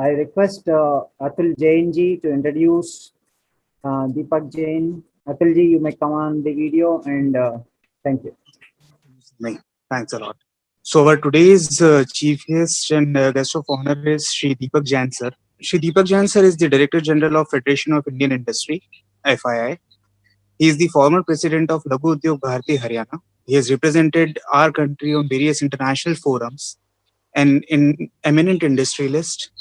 I request Atul Jain ji to introduce Deepak Jain. Atul ji, you may come on the video and thank you. Thanks a lot. So our today's chief guest and guest of honor is Shri Deepak Jain sir. Shri Deepak Jain sir is the Director General of Federation of Indian Industry, FII. He is the former president of Laghu Udyog Bharati Haryana. He has represented our country on various international forums and an eminent industrialist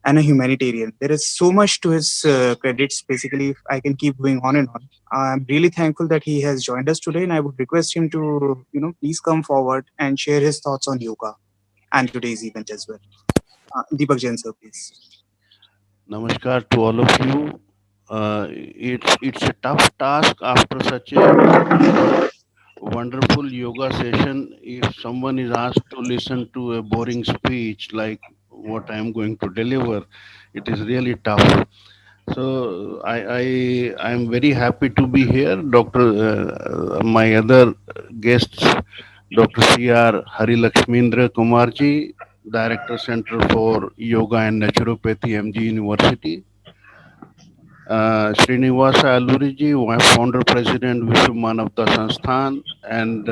and a humanitarian. There is so much to his credits. Basically, I can keep going on and on. I'm really thankful that he has joined us today, and I would request him to, please come forward and share his thoughts on yoga and today's event as well. Deepak Jain, sir, please. Namaskar to all of you. It's a tough task after such a wonderful yoga session. If someone is asked to listen to a boring speech like what I am going to deliver, it is really tough. So I am very happy to be here. Doctor, my other guests, Dr. C.R. Hari Lakshmindra Kumarji, Director Center for Yoga and Naturopathy, MG University. Srinivasa Alluriji, Founder President, Vishwa Manavta Sansthan, and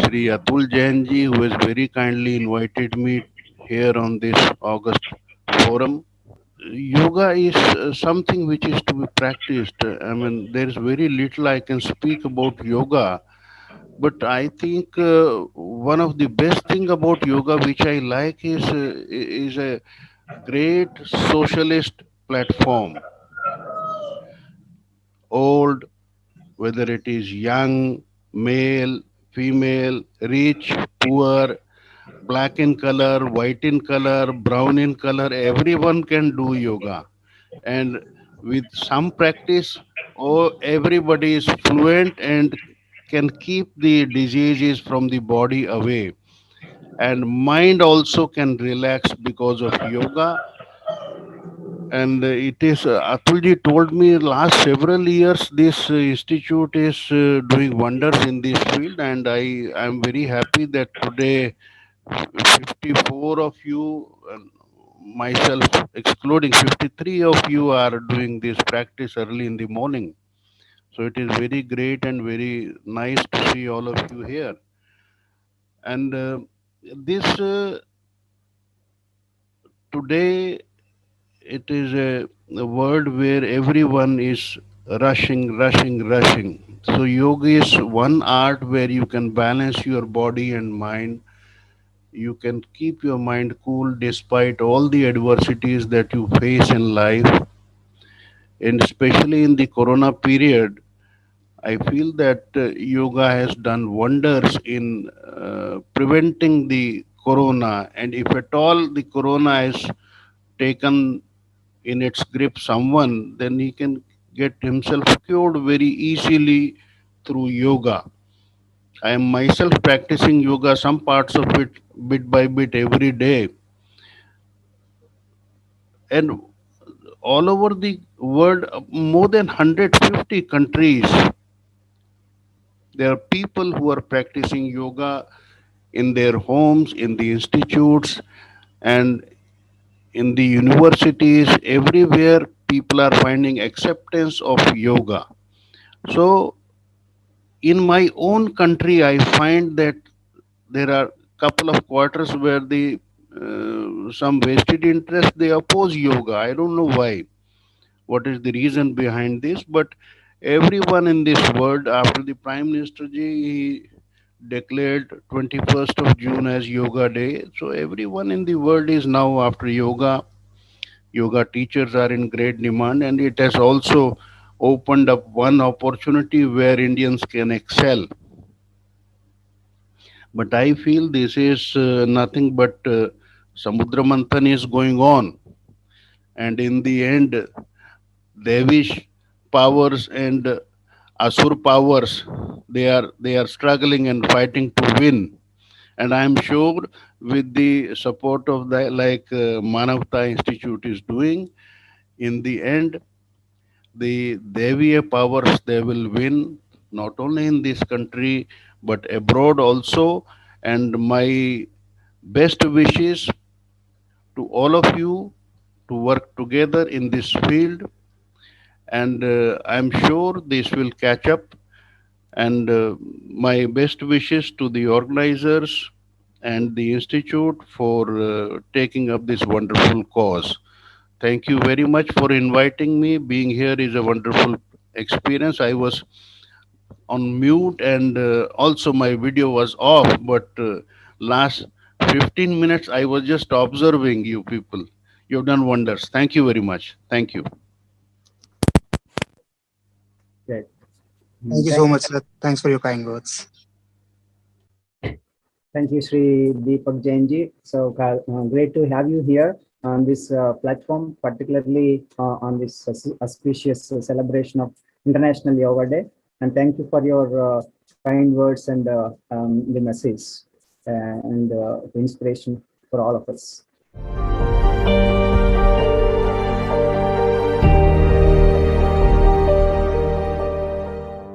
Sri Atul Jainji, who has very kindly invited me here on this August forum. Yoga is something which is to be practiced. I mean, there is very little I can speak about yoga, but I think one of the best thing about yoga which I like is a great socialist platform. Old, whether it is young, male, female, rich, poor, black in color, white in color, brown in color, everyone can do yoga. And with some practice, oh, everybody is fluent and can keep the diseases from the body away. And mind also can relax because of yoga. And it is, Atulji told me last several years this institute is doing wonders in this field, and I am very happy that today 54 of you, myself excluding 53 of you, are doing this practice early in the morning. So it is very great and very nice to see all of you here. And this today it is a world where everyone is rushing, rushing, rushing. So yoga is one art where you can balance your body and mind. You can keep your mind cool despite all the adversities that you face in life. And especially in the corona period, I feel that yoga has done wonders in preventing the corona. And if at all the corona has taken in its grip someone, then he can get himself cured very easily through yoga. I am myself practicing yoga, some parts of it bit by bit every day. And all over the world, more than 150 countries, there are people who are practicing yoga in their homes, in the institutes, and in the universities. Everywhere, people are finding acceptance of yoga. So, in my own country, I find that there are couple of quarters where the some vested interest they oppose yoga. I don't know why. What is the reason behind this? But everyone in this world, after the Prime Minister ji, he declared 21st of June as Yoga Day. So everyone in the world is now after yoga. Yoga teachers are in great demand, and it has also opened up one opportunity where Indians can excel. But I feel this is nothing but Samudra Manthan is going on, and in the end, Devish powers and Asur powers, they are struggling and fighting to win. And I am sure with the support of the like Manavta Institute is doing, in the end, the Deviya powers they will win not only in this country but abroad also. And my best wishes to all of you to work together in this field. And I'm sure this will catch up. And my best wishes to the organizers and the institute for taking up this wonderful cause. Thank you very much for inviting me. Being here is a wonderful experience. I was on mute and also my video was off, but last 15 minutes I was just observing you people. You've done wonders. Thank you very much. Thank you. Great. Thank you so much, sir. Thanks for your kind words. Thank you, Sri Deepak Jainji. So great to have you here on this platform, particularly on this auspicious celebration of International Yoga Day. And thank you for your kind words and the message and the inspiration for all of us.